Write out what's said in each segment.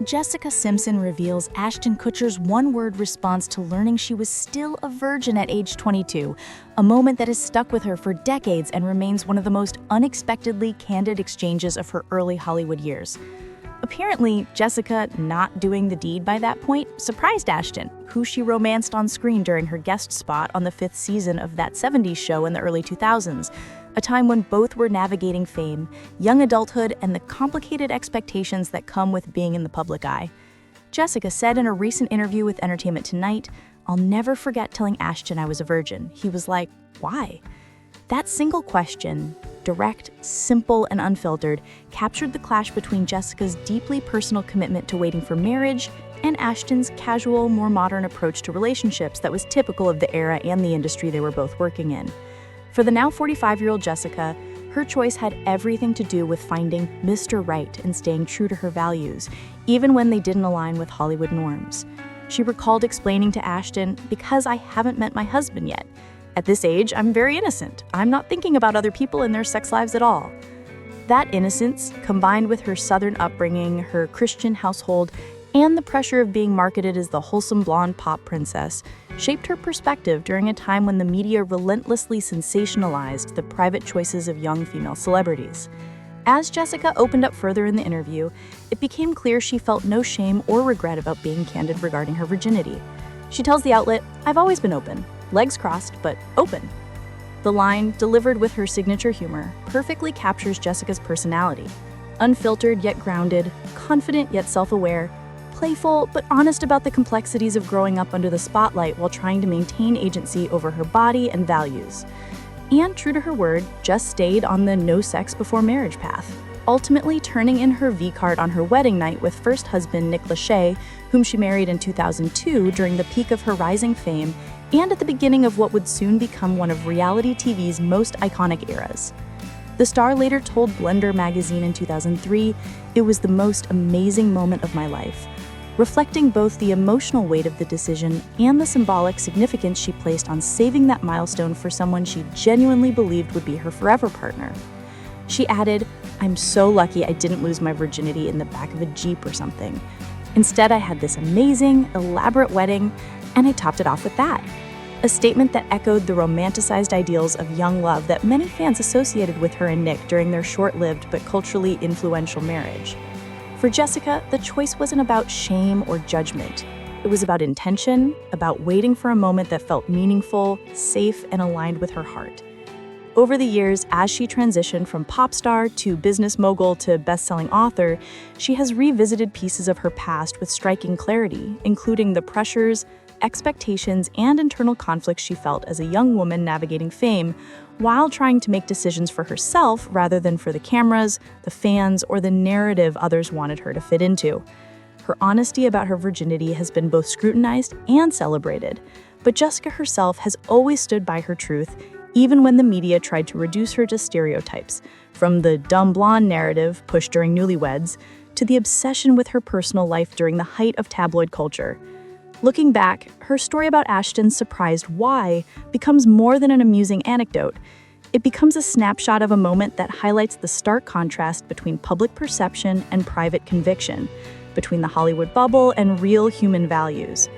Jessica Simpson reveals Ashton Kutcher's one-word response to learning she was still a virgin at age 22, a moment that has stuck with her for decades and remains one of the most unexpectedly candid exchanges of her early Hollywood years. Apparently, Jessica not doing the deed by that point surprised Ashton, who she romanced on screen during her guest spot on the 5th season of that 70s show in the early 2000s, a time when both were navigating fame, young adulthood, and the complicated expectations that come with being in the public eye. Jessica said in a recent interview with Entertainment Tonight, "I'll never forget telling Ashton I was a virgin. He was like, 'Why?' That single question, direct, simple, and unfiltered, captured the clash between Jessica's deeply personal commitment to waiting for marriage and Ashton's casual, more modern approach to relationships that was typical of the era and the industry they were both working in. For the now 45-year-old Jessica, her choice had everything to do with finding Mr. Right and staying true to her values, even when they didn't align with Hollywood norms. She recalled explaining to Ashton, "Because I haven't met my husband yet. At this age, I'm very innocent. I'm not thinking about other people and their sex lives at all." That innocence, combined with her Southern upbringing, her Christian household, and the pressure of being marketed as the wholesome blonde pop princess, shaped her perspective during a time when the media relentlessly sensationalized the private choices of young female celebrities. As Jessica opened up further in the interview, it became clear she felt no shame or regret about being candid regarding her virginity. She tells the outlet, "I've always been open. Legs crossed, but open." The line, delivered with her signature humor, perfectly captures Jessica's personality. Unfiltered yet grounded, confident yet self-aware, playful but honest about the complexities of growing up under the spotlight while trying to maintain agency over her body and values. And true to her word, just stayed on the no sex before marriage path, ultimately turning in her V-card on her wedding night with first husband Nick Lachey, whom she married in 2002 during the peak of her rising fame and at the beginning of what would soon become one of reality TV's most iconic eras. The star later told Blender magazine in 2003, "It was the most amazing moment of my life," reflecting both the emotional weight of the decision and the symbolic significance she placed on saving that milestone for someone she genuinely believed would be her forever partner. She added, "I'm so lucky I didn't lose my virginity in the back of a Jeep or something. Instead, I had this amazing, elaborate wedding, and I topped it off with that." A statement that echoed the romanticized ideals of young love that many fans associated with her and Nick during their short-lived but culturally influential marriage. For Jessica, the choice wasn't about shame or judgment. It was about intention, about waiting for a moment that felt meaningful, safe, and aligned with her heart. Over the years, as she transitioned from pop star to business mogul to best-selling author, she has revisited pieces of her past with striking clarity, including the pressures, expectations, and internal conflicts she felt as a young woman navigating fame, while trying to make decisions for herself rather than for the cameras, the fans, or the narrative others wanted her to fit into. Her honesty about her virginity has been both scrutinized and celebrated, but Jessica herself has always stood by her truth, even when the media tried to reduce her to stereotypes, from the dumb blonde narrative pushed during Newlyweds to the obsession with her personal life during the height of tabloid culture. Looking back, her story about Ashton's surprised why becomes more than an amusing anecdote. It becomes a snapshot of a moment that highlights the stark contrast between public perception and private conviction, between the Hollywood bubble and real human values.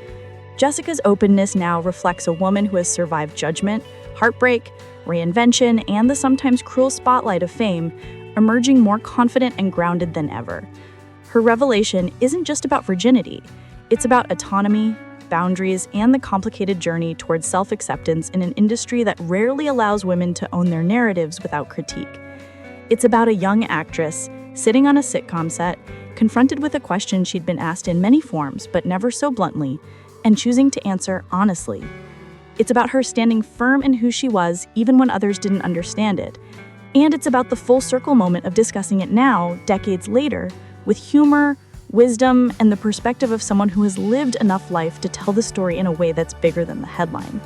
Jessica's openness now reflects a woman who has survived judgment, heartbreak, reinvention, and the sometimes cruel spotlight of fame, emerging more confident and grounded than ever. Her revelation isn't just about virginity. It's about autonomy, boundaries, and the complicated journey towards self-acceptance in an industry that rarely allows women to own their narratives without critique. It's about a young actress sitting on a sitcom set, confronted with a question she'd been asked in many forms, but never so bluntly, and choosing to answer honestly. It's about her standing firm in who she was, even when others didn't understand it. And it's about the full circle moment of discussing it now, decades later, with humor, wisdom, and the perspective of someone who has lived enough life to tell the story in a way that's bigger than the headline.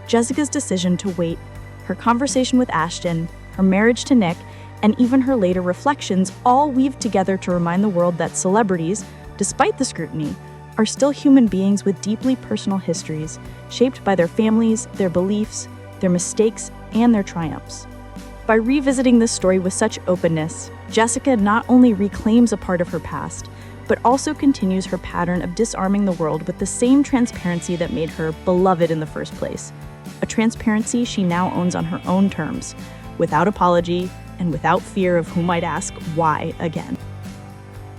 Jessica's decision to wait, her conversation with Ashton, her marriage to Nick, and even her later reflections all weave together to remind the world that celebrities, despite the scrutiny, are still human beings with deeply personal histories, shaped by their families, their beliefs, their mistakes, and their triumphs. By revisiting this story with such openness, Jessica not only reclaims a part of her past, but also continues her pattern of disarming the world with the same transparency that made her beloved in the first place. A transparency she now owns on her own terms, without apology and without fear of who might ask why again.